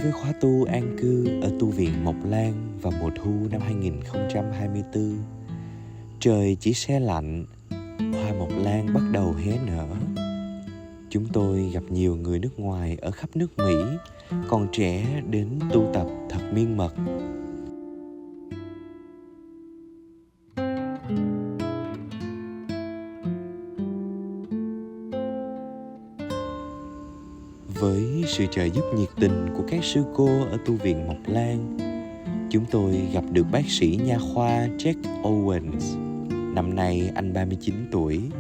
với khóa tu an cư ở tu viện Mộc Lan vào mùa thu năm 2024. Trời chỉ se lạnh, hoa mộc lan bắt đầu hé nở. Chúng tôi gặp nhiều người nước ngoài ở khắp nước Mỹ, còn trẻ đến tu tập thật miên mật. Với sự trợ giúp nhiệt tình của các sư cô ở tu viện Mộc Lan, chúng tôi gặp được bác sĩ nha khoa Owens. Năm nay anh 39 tuổi.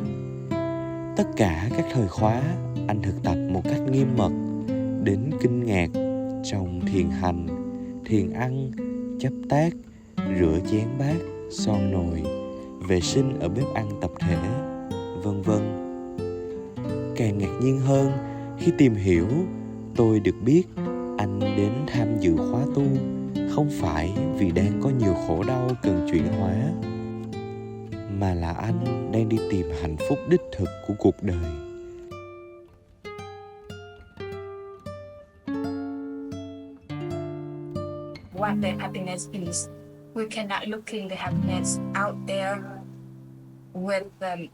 Tất cả các thời khóa, anh thực tập một cách nghiêm mật, đến kinh ngạc trong thiền hành, thiền ăn, chắp tác, rửa chén bát, son nồi, vệ sinh ở bếp ăn tập thể, vân vân. Càng ngạc nhiên hơn khi tìm hiểu, tôi được biết anh đến tham dự khóa tu không phải vì đang có nhiều khổ đau cần chuyển hóa, mà là anh đang đi tìm hạnh phúc đích thực của cuộc đời. What the happiness is. We cannot look in the happiness out there with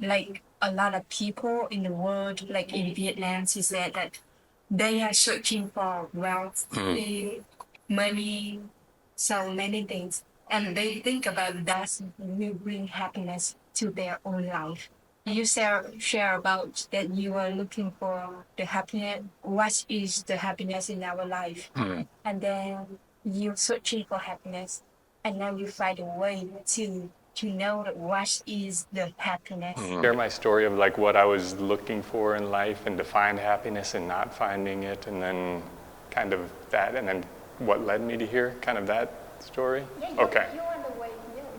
like a lot of people in the world, like in Vietnam, she said that they are searching for wealth, money, so many things. And they think about that will bring happiness to their own life. You share about that you are looking for the happiness. What is the happiness in our life? And then you searching for happiness, and now you find a way to know that what is the happiness. Share my story of like what I was looking for in life and to find happiness and not finding it, and then kind of that, and then what led me to here, kind of that story. Okay. You're on the way.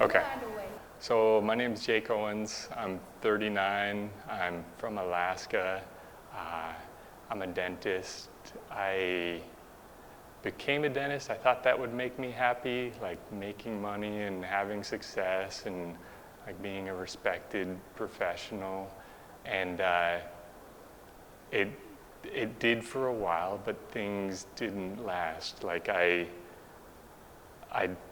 Okay. You're on the way. So my name is Jake Owens. I'm 39. I'm from Alaska. I'm a dentist. I became a dentist. I thought that would make me happy, like making money and having success and like being a respected professional. And it did for a while, but things didn't last. Like I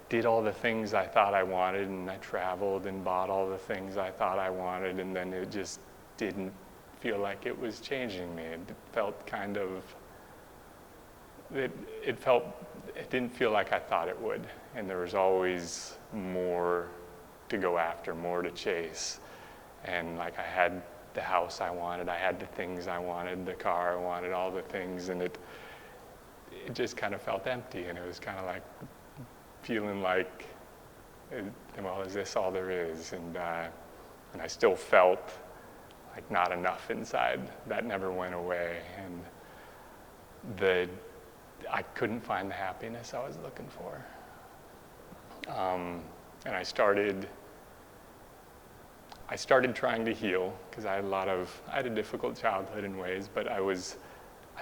did all the things I thought I wanted, and I traveled and bought all the things I thought I wanted, and then it just didn't feel like it was changing me. It felt kind of, it didn't feel like I thought it would, and there was always more to go after, more to chase. And like I had the house I wanted, I had the things I wanted, the car I wanted, all the things, and it just kind of felt empty, and it was kind of like feeling like, well, is this all there is? And I still felt like not enough inside. That never went away, and I couldn't find the happiness I was looking for. And I started trying to heal, because I had a difficult childhood in ways, but I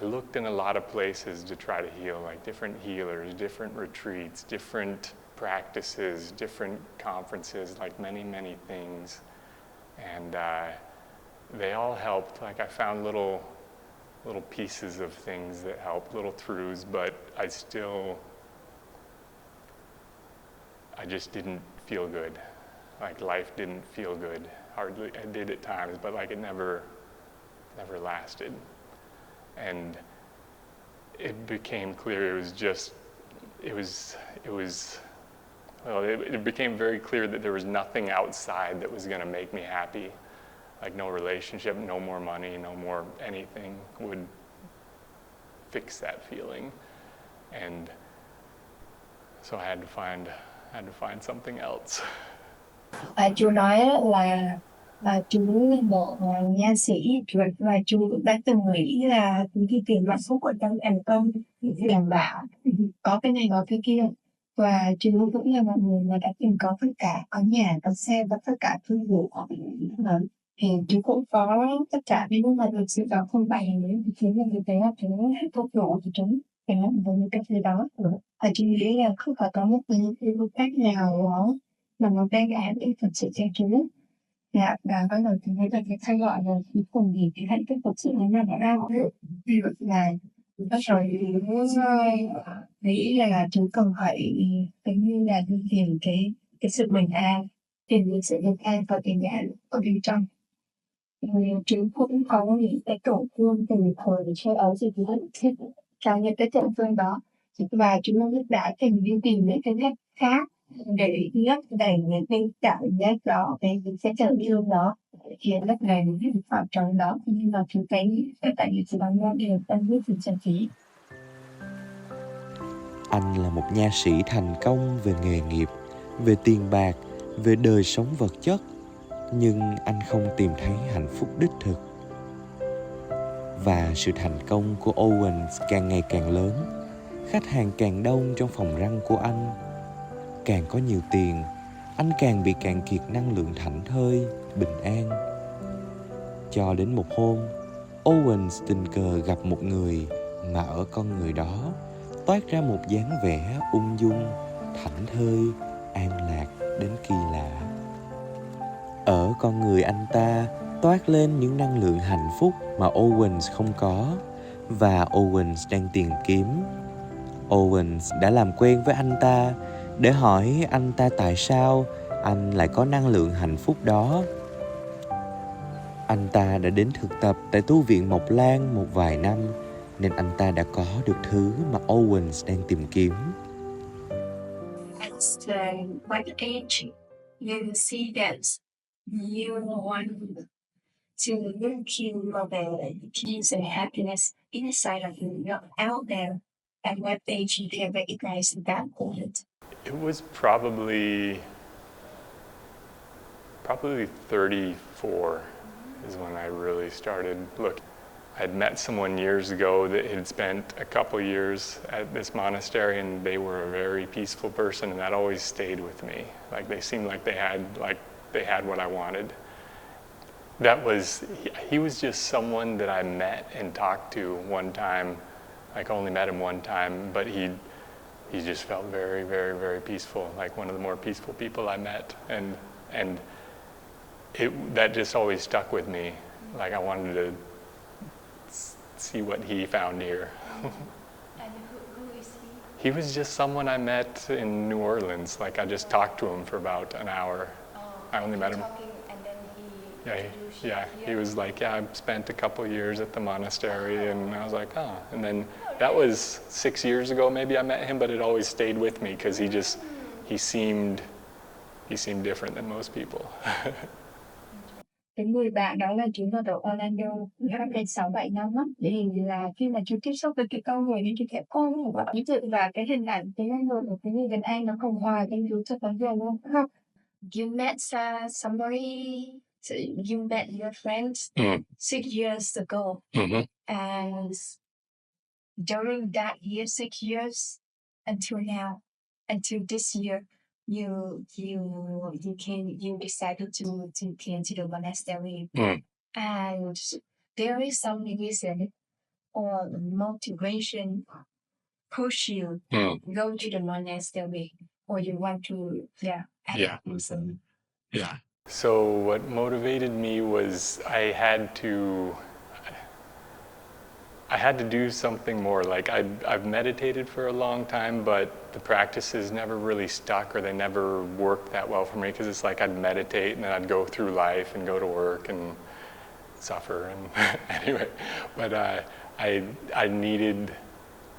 looked in a lot of places to try to heal, like different healers, different retreats, different practices, different conferences, like many, many things. And they all helped. Like I found little pieces of things that helped, little truths, but I just didn't feel good. Like life didn't feel good. Hardly, I did at times, but like it never lasted. And it became clear it became very clear that there was nothing outside that was going to make me happy. Like no relationship, no more money, no more anything would fix that feeling. And so I had to find something else. Chú nói là chú là một nha sĩ, và chú đã từng nghĩ là chú đi tìm hạnh phúc ở trong thành công, đảm bảo có cái này có cái kia. Và chú cũng là một người mà đã từng có tất cả, có nhà, có xe, có tất cả thứ vụ. Thì chú cũng có tất cả, nhưng mà thực sự đó không phải là những thứ mà thực tế là chú hạnh phúc đủ của chú. Thì nó với những cái thứ đó. Và chú nghĩ là không phải có một cái cách nào đó mà nó đem lại hạnh phúc thật sự cho chú. Dạ, và bắt đầu chúng thấy là cái thay gọi là cuối cùng thì cái hạnh phúc thật sự nó nằm ở đâu. Vì vậy là Bắt đầu nghĩ là chú cần phải giống như là đi tìm cái sự bình an, tìm được sự bình an và cái nhà ở bên trong. Chú cũng có những cái tổn thương từ thời chơi ở gì hết trong những cái tổn thương đó, và chú đã từng đi tìm những cái cách khác để lấp đầy những cái cảm giác đó, cái tổn thương đó, khiến lấp đầy những cái khoảng trống đó. Nhưng mà chú thấy tất cả những thứ đó đều đang rất là chân phí. Anh là một nha sĩ thành công về nghề nghiệp, về tiền bạc, về đời sống vật chất, nhưng anh không tìm thấy hạnh phúc đích thực. Và sự thành công của Owens càng ngày càng lớn, khách hàng càng đông trong phòng răng của anh. Càng có nhiều tiền, anh càng bị cạn kiệt năng lượng thảnh thơi, bình an. Cho đến một hôm, Owens tình cờ gặp một người mà ở con người đó toát ra một dáng vẻ ung dung, thảnh thơi, an lạc đến kỳ lạ. Ở con người anh ta toát lên những năng lượng hạnh phúc mà Owens không có và Owens đang tìm kiếm. Owens đã làm quen với anh ta để hỏi anh ta tại sao anh lại có năng lượng hạnh phúc đó. Anh ta đã đến thực tập tại tu viện Mộc Lan một vài năm, nên anh ta đã có được thứ mà Owens đang tìm kiếm. At what age you see that you want to look for the peace and happiness inside of you, not out there? At what age you can recognize that point? It was probably 34 is when I really started looking. I'd met someone years ago that had spent a couple years at this monastery, and they were a very peaceful person, and that always stayed with me. Like they seemed like they had what I wanted. He was just someone that I met and talked to one time. Like only met him one time, but he just felt very, very, very peaceful. Like one of the more peaceful people I met, and that just always stuck with me. Like I wanted to see what he found here. And who is he? He was just someone I met in New Orleans. Like I just talked to him for about an hour. I only met him. Talking, and then he He was like, I spent a couple years at the monastery, and I was like, oh. And then that was 6 years ago maybe I met him, but it always stayed with me because he seemed different than most people. Cái người bạn đó là chú ở Orlando, cách đây 6-7 năm á. Thì là khi mà chú tiếp xúc với cái con người đi, chú thấy ví dụ là cái hình ảnh cái người của cái người Việt Anh nó không hòa cái chú cho tấm giờ luôn, không? You met somebody, so you met your friends 6 years ago, and during that year, 6 years until now, until this year, you decided to came to the monastery, and there is some reason or motivation push you go to the monastery, or you want to So what motivated me was I had to do something more. Like I've meditated for a long time, but the practices never really stuck, or they never worked that well for me, because it's like I'd meditate and then I'd go through life and go to work and suffer and anyway. But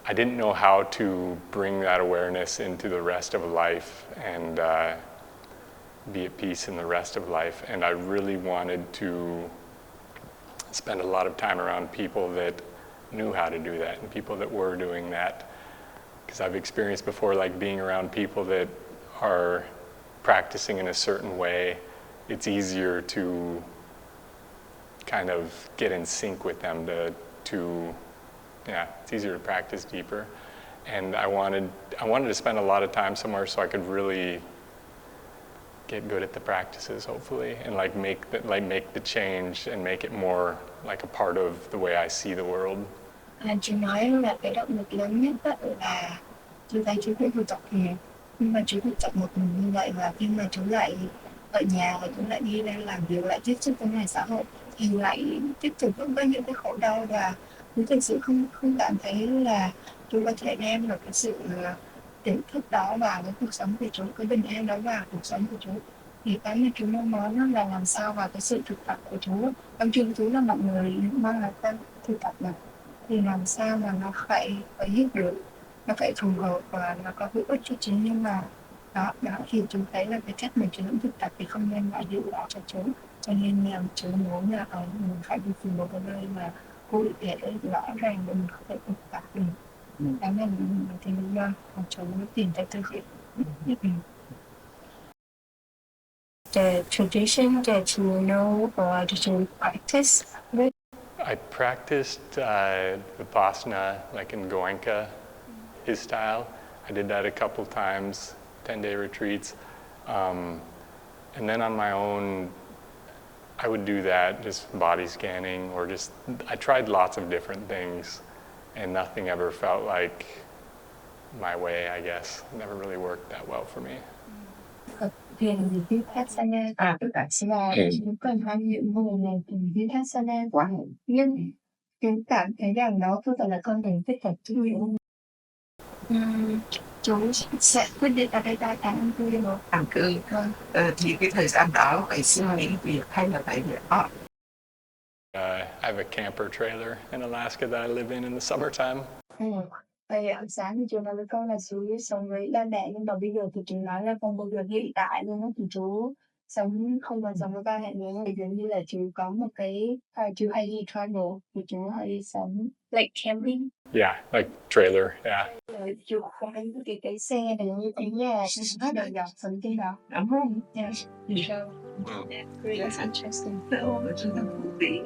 I didn't know how to bring that awareness into the rest of life and be at peace in the rest of life. And I really wanted to spend a lot of time around people that knew how to do that and people that were doing that. Because I've experienced before, like being around people that are practicing in a certain way, it's easier to kind of get in sync with them it's easier to practice deeper. And I wanted to spend a lot of time somewhere so I could really get good at the practices, hopefully, and make the change and make it more like a part of the way I see the world. Chú nói là cái động lực lớn nhất đó là chú thấy chú cũng tập nhiều, nhưng mà chú cũng tập một mình như vậy, và khi mà chú lại ở nhà và chú lại đi ra làm việc, lại tiếp xúc với ngoài xã hội, thì lại tiếp tục với những cái khổ đau, và Chú thực sự không không cảm thấy là chú có thể đem được cái sự tỉnh thức đó vào cái cuộc sống của chú, cái bình an đó vào cuộc sống của chú. Thì cái mà chú mong muốn đó là làm sao vào cái sự thực tập của chú. Trong chương chú là mọi người mong là ta thực tập mà, thì làm sao mà nó phải hết được, nó phải phù hợp và nó có hữu ích cho chú. Nhưng mà đó thì chú thấy là cái cách mà chú thực tập thì không nên ngoại hiệu đó cho chú, cho nên là chú muốn là ở mình phải đi tìm một cái nơi mà cụ thể rõ ràng để mình có thể thực tập được. Đó là mình thì mình mà chú tìm thấy tư việc. The tradition that you know or that you practice with. I practiced Vipassana, like in Goenka, his style. I did that a couple times, 10-day retreats. And then on my own, I would do that, just body scanning, or just, I tried lots of different things, and nothing ever felt like my way, I guess. It never really worked that well for me. Thiền Vipassana là chúng cần hai những vùng này thì Vipassana nhưng chúng cảm thấy rằng nó không phải là con đường thích hợp cho mình. Chú sẽ quyết định ở đây 3 tháng cư rồi. Thằng cư thì cái thời gian đó phải xin nghỉ việc hay là phải việc đó. I have a camper trailer in Alaska that I live in the summertime. Vậy sáng thì chú nói với con là chú sống với ba mẹ, nhưng mà bây giờ thì chú nói là không bao giờ hiện tại luôn á, thì chú sống không còn sống với ba mẹ nữa. Thì giống như là chú có một cái chú hay đi travel, thì chú hay sống like camping. Yeah, like trailer, yeah. Rồi chú có cái xe này như cái nhà nó đầy dọc sống trên đó, đúng không? Yeah. So that's great. That's interesting. Rất là thú vị.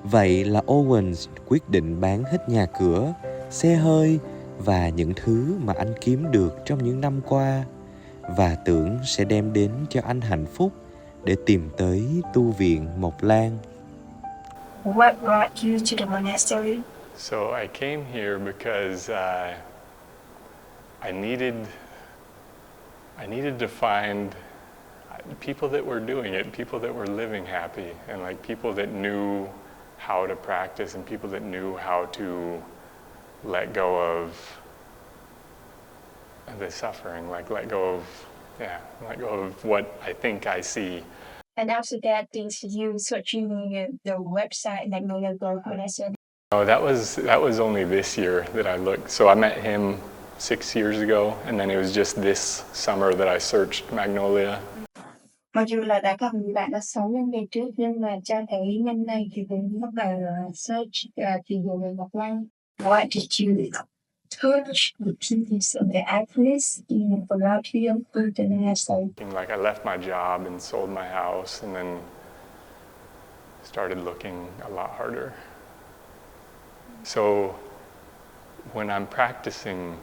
Vậy là Owens quyết định bán hết nhà cửa, xe hơi và những thứ mà anh kiếm được trong những năm qua, và tưởng sẽ đem đến cho anh hạnh phúc để tìm tới tu viện Mộc Lan. What brought you to the monastery? So I came here because I needed to find people that were doing it, people that were living happy, and like people that knew how to practice and people that knew how to let go of the suffering, like let go of what I think I see. And after that, did you searching the website like the monastery? Oh, that was only this year that I looked. So I met him 6 years ago, and then it was just this summer that I searched Magnolia. Mặc dù là đã gặp người bạn đã 6 năm về trước, nhưng mà cho thấy năm nay thì cũng bắt đầu search tìm hiểu về Mộc Lan. What did you touch the pieces of the athletes in Philadelphia International? Like I left my job and sold my house, and then started looking a lot harder. So when I'm practicing,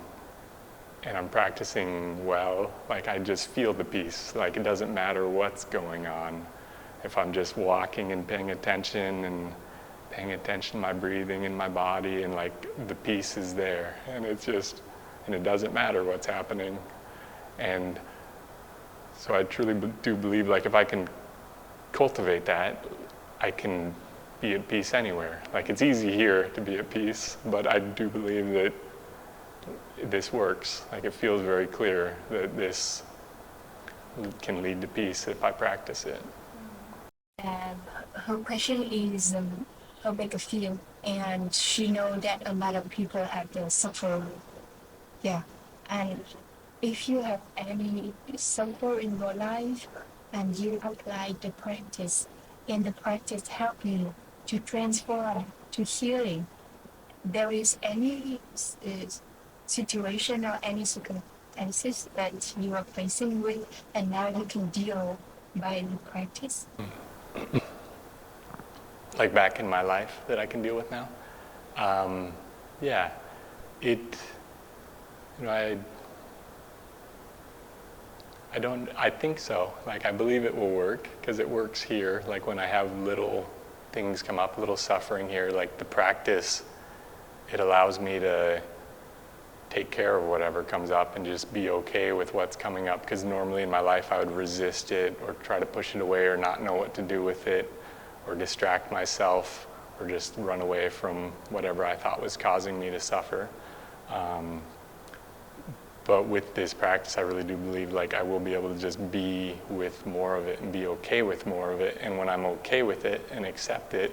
and I'm practicing well, like I just feel the peace. Like it doesn't matter what's going on. If I'm just walking and paying attention to my breathing and my body, and like the peace is there, and and it doesn't matter what's happening. And so I truly do believe, like if I can cultivate that, I can be at peace anywhere. Like it's easy here to be at peace, but I do believe that this works. Like it feels very clear that this can lead to peace if I practice it. And her question is how big a feel, and she know that a lot of people have the suffering. Yeah, and if you have any suffer in your life, and you apply the practice, and the practice help you to transform to healing, there is any situation or any circumstances that you are facing with, and now you can deal by the practice. Like back in my life that I can deal with now. Yeah, I think so. Like I believe it will work because it works here. Like when I have little things come up, little suffering here, like the practice, it allows me to take care of whatever comes up and just be okay with what's coming up. Because normally in my life I would resist it or try to push it away or not know what to do with it. or distract myself or just run away from whatever I thought was causing me to suffer. But with this practice, I really do believe like I will be able to just be with more of it and be okay with more of it. And when I'm okay with it and accept it,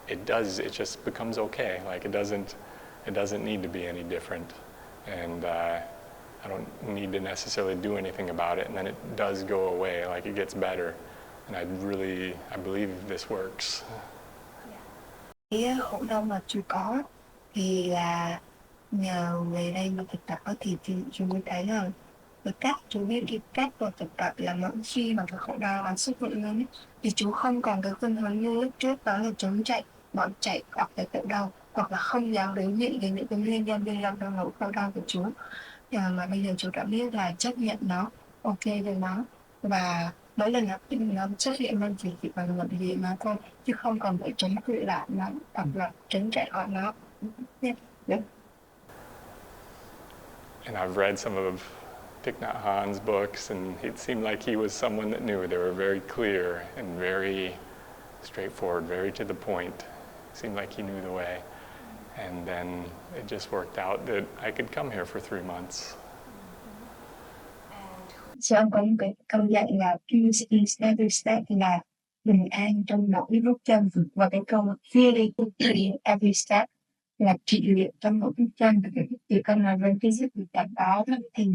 it just becomes okay. Like it doesn't need to be any different. And I don't need to necessarily do anything about it. And then it does go away, like it gets better. And I believe this works. Cái khổ đau mà chú có thì là nhờ về đây mà thực tập á thì chú mới thấy là cái cách chú biết cái cách của thực tập là mỗi khi mà cái khổ đau nó xuất hiện lên ấy, thì chú không còn cái khuynh hướng như lúc trước đó là trốn chạy, bỏ chạy hoặc là tự đau hoặc là không dám đối diện với những cái nguyên nhân gây ra nỗi khổ đau của chú. Mà bây giờ chú đã biết là chấp nhận nó, ok với nó và mỗi lần nó xuất hiện lên chỉ bằng nhận gì nó thôi chứ không còn phải chống cự lại nó hoặc là tránh chạy khỏi nó. Yeah. And I've read some of Thich Nhat Hanh's books, and it seemed like he was someone that knew. They were very clear and very straightforward, very to the point. It seemed like he knew the way. And then it just worked out that I could come here for 3 months. Sư ông có một cái câu dạy là peace is every step, là bình an trong mỗi bước chân, và cái câu feeling in every step là trị liệu trong mỗi bước chân. Thì con nói với cái giúp bị cảnh báo đó thì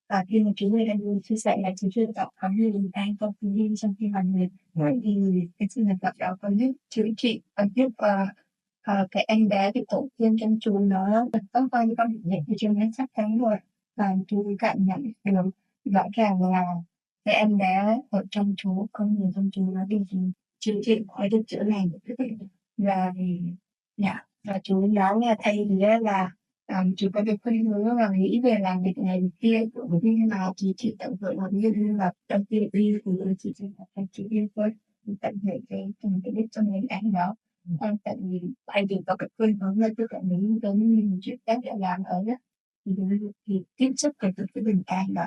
và khi mà chúng tôi đang chia sẻ là chúng tôi tạo có nhiều bình an trong khi đi trong khi hành nghiệp, thì cái sự nghiệp tập đó có giúp chữa trị, có giúp cái em bé bị tổn thương trong chú nó tốt hơn con nhận thì chú nó chắc chắn rồi, và chú cảm nhận được rõ ràng là cái em bé ở trong chú, con người trong chú nó đi chữa trị, khỏi được chữa lành. Và chú nói là thay vì là chú có được khuyên hướng và nghĩ về làm việc này việc kia của như nào thì chị tận hưởng là như là trong khi đi thì chị chỉ phải chị đi thôi, tận hưởng cái đích trong những ảnh đó. Tại vì thay vì có cái khuyên hướng là tôi cảm nghĩ giống như một chuyện khác để làm ở đó thì tiếp xúc với cái bình an đó.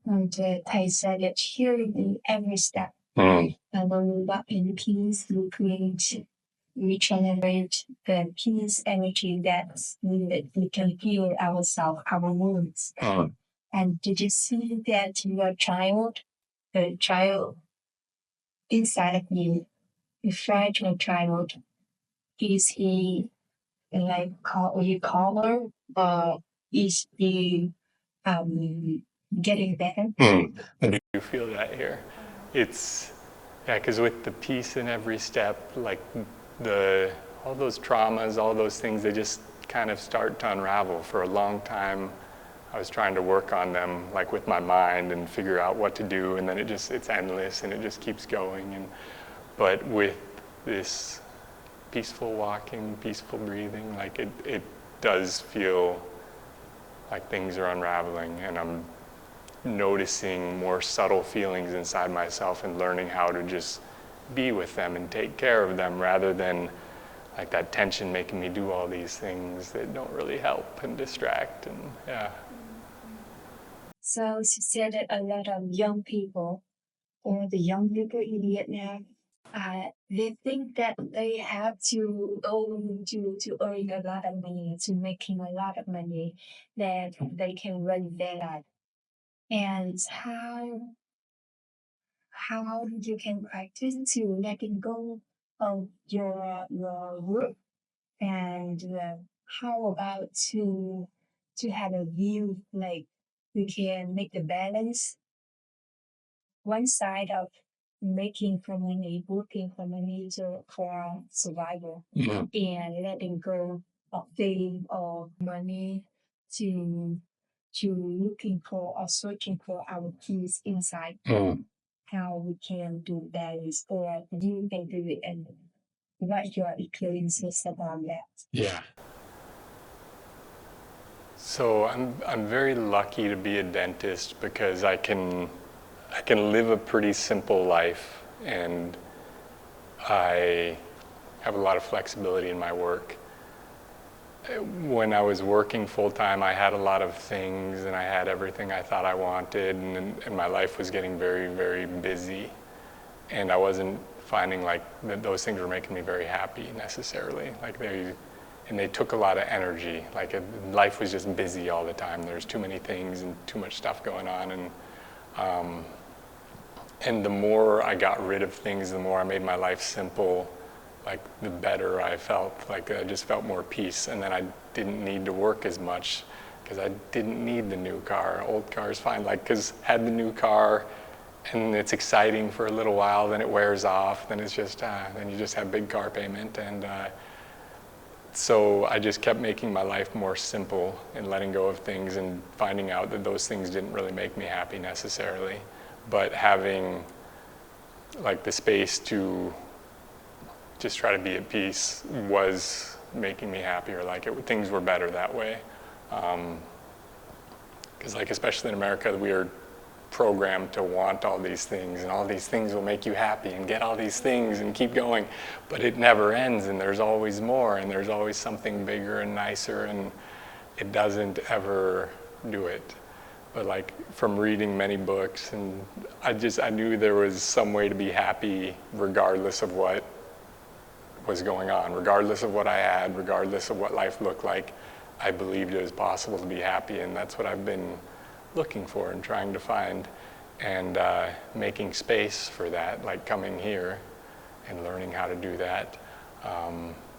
And thầy said that here in every step, and when we walk in peace, we regenerate the peace energy that's needed. We can heal ourselves, our wounds. And did you see that your child, the child inside of you, the fragile child, is he like calmer, or is he getting better? You feel that here. Because with the peace in every step, like all those traumas, all those things, they just kind of start to unravel. For a long time, I was trying to work on them, like with my mind, and figure out what to do, and then it's endless, and it just keeps going. But with this peaceful walking, peaceful breathing, like it does feel like things are unraveling, and I'm noticing more subtle feelings inside myself and learning how to just be with them and take care of them rather than like that tension making me do all these things that don't really help and distract. And So she said that a lot of young people, or the young people in Vietnam, they think that they have to earn a lot of money, to making a lot of money, that they can run their life. And how you can practice to letting go of your work, and how about to have a view like we can make the balance, one side of making for money, working for money for survival, and letting go of fame or money to looking for or searching for our peace inside. How we can do balance, or you can do it, and what your experiences about that. yeah. So I'm very lucky to be a dentist because I can live a pretty simple life, and I have a lot of flexibility in my work. When I was working full-time, I had a lot of things, and I had everything I thought I wanted, and my life was getting very, very busy, and I wasn't finding like that those things were making me very happy necessarily. Like they took a lot of energy. Like life was just busy all the time. There's too many things and too much stuff going on, and the more I got rid of things, the more I made my life simple, like the better I felt. Like I just felt more peace, and then I didn't need to work as much because I didn't need the new car. Old car is fine, like, because had the new car and it's exciting for a little while, then it wears off, then it's just, then you just have big car payment. And so I just kept making my life more simple and letting go of things and finding out that those things didn't really make me happy necessarily. But having like the space to just try to be at peace was making me happier. Like things were better that way. Because like especially in America, we are programmed to want all these things, and all these things will make you happy, and get all these things and keep going. But it never ends, and there's always more, and there's always something bigger and nicer, and it doesn't ever do it. But like from reading many books, and I knew there was some way to be happy regardless of what was going on, regardless of what I had, regardless of what life looked like. I believed it was possible to be happy, and that's what I've been looking for and trying to find, and making space for that, like coming here and learning how to do that.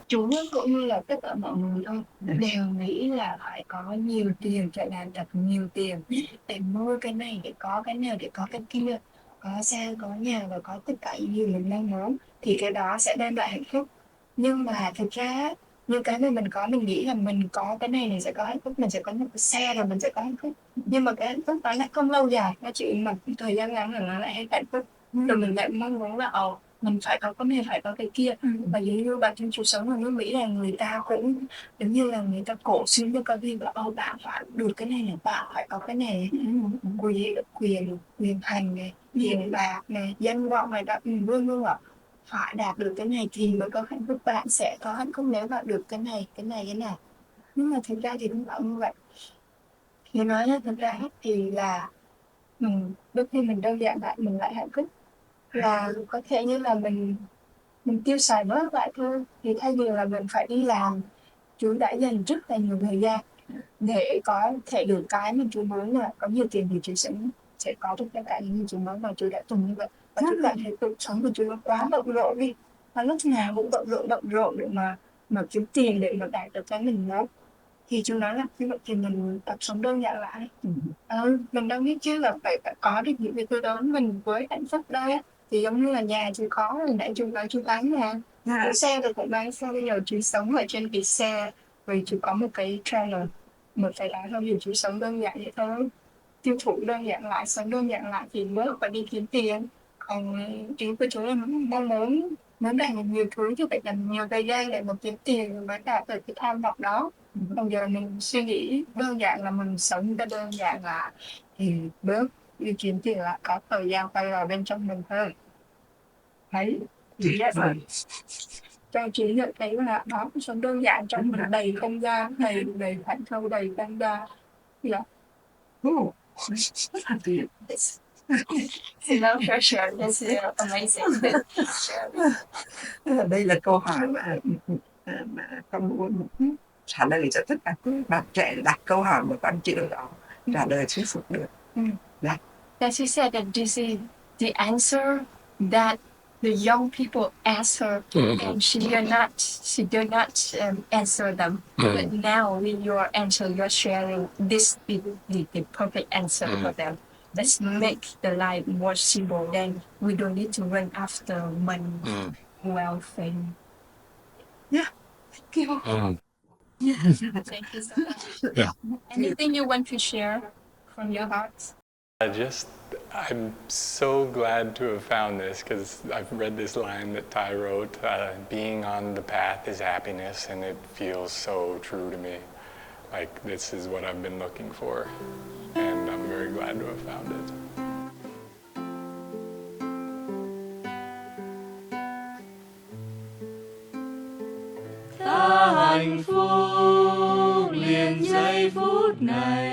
Chúng cũng như là tất cả mọi người thôi đều nghĩ là phải có nhiều tiền, phải làm thật nhiều tiền để mua cái này, để có cái nào, để có cái kia, có xe, có nhà và có tất cả những gì mình mong muốn thì cái đó sẽ đem lại hạnh phúc. Nhưng mà thực ra những cái mà mình có, mình nghĩ là mình có cái này sẽ có hạnh phúc, mình sẽ có một cái xe rồi mình sẽ có hạnh phúc, nhưng mà cái hạnh phúc đó lại không lâu dài, nó chỉ một thời gian ngắn là nó lại hết hạnh phúc, rồi mình lại mong muốn là mình phải có cái này, phải có cái kia. Và giống như bạn trong cuộc sống ở nước Mỹ là người ta cũng giống như là người ta cổ suý cho cái việc là bạn phải được cái này này, bạn phải có cái này, quyền hành này, tiền bạc này, danh vọng này, đã vân vân ạ. Phải đạt được cái này thì mới có hạnh phúc, bạn sẽ có hạnh phúc nếu bạn được cái này, cái này, cái nào. Nhưng mà thực ra thì không phải như vậy. Thì nói là thực ra thì là đôi khi mình đơn giản lại mình lại hạnh phúc, là có thể như là mình tiêu xài bớt lại thôi. Thì thay vì là mình phải đi làm, chú đã dành rất là nhiều thời gian để có thể được cái mà chú muốn, là có nhiều tiền thì chú sẽ có được tất cả những gì chú muốn, và chú đã từng như vậy. Và chú cảm thấy cuộc sống của chú nó quá bận rộn đi, và lúc nào cũng bận rộn để mà kiếm tiền, để mà đạt được cái mình muốn. Thì chú nói là như vậy thì mình tập sống đơn giản lại. Mình đâu biết chứ là phải có được những cái thứ đó mình với hạnh phúc đây. Thì giống như là nhà chú có, hồi nãy chú nói chú bán nhà, cái xe rồi cũng bán xe, bây giờ chú sống ở trên cái xe, vì chú có một cái trailer, một cái đó thôi, vì chú sống đơn giản vậy thôi, tiêu thụ đơn giản lại, sống đơn giản lại thì mới phải đi kiếm tiền. Còn chú của chú là mong muốn đạt được nhiều thứ thì phải dành nhiều thời gian để mà kiếm tiền mới đạt được cái tham vọng đó. Bây giờ mình suy nghĩ đơn giản là mình sống cái đơn giản là thì bớt đi kiếm tiền, là có thời gian quay vào bên trong mình hơn. Thấy Tuyệt vời. cho chị nhận thấy là đó, sống đơn giản trong mình đầy không gian, đầy hạnh phúc, đầy không gian. Yeah. Rất là tuyệt. No pressure. That's amazing. Đây là câu hỏi mà con muốn trả lời cho tất cả các bạn trẻ đặt câu hỏi mà con chưa có trả lời thuyết phục được. That she said that this is the answer that the young people ask her, and she did not answer them. But now with your answer, you're sharing this is the perfect answer for them. Let's make the life more simple. Then we don't need to run after money, wealth, fame. Yeah, thank you. Thank you so much. Yeah. Anything you want to share from your heart? I'm so glad to have found this, because I've read this line that Ty wrote, being on the path is happiness, and it feels so true to me. Like this is what I've been looking for, and I'm very glad to have found it. Ta hạnh phúc liền giây phút này.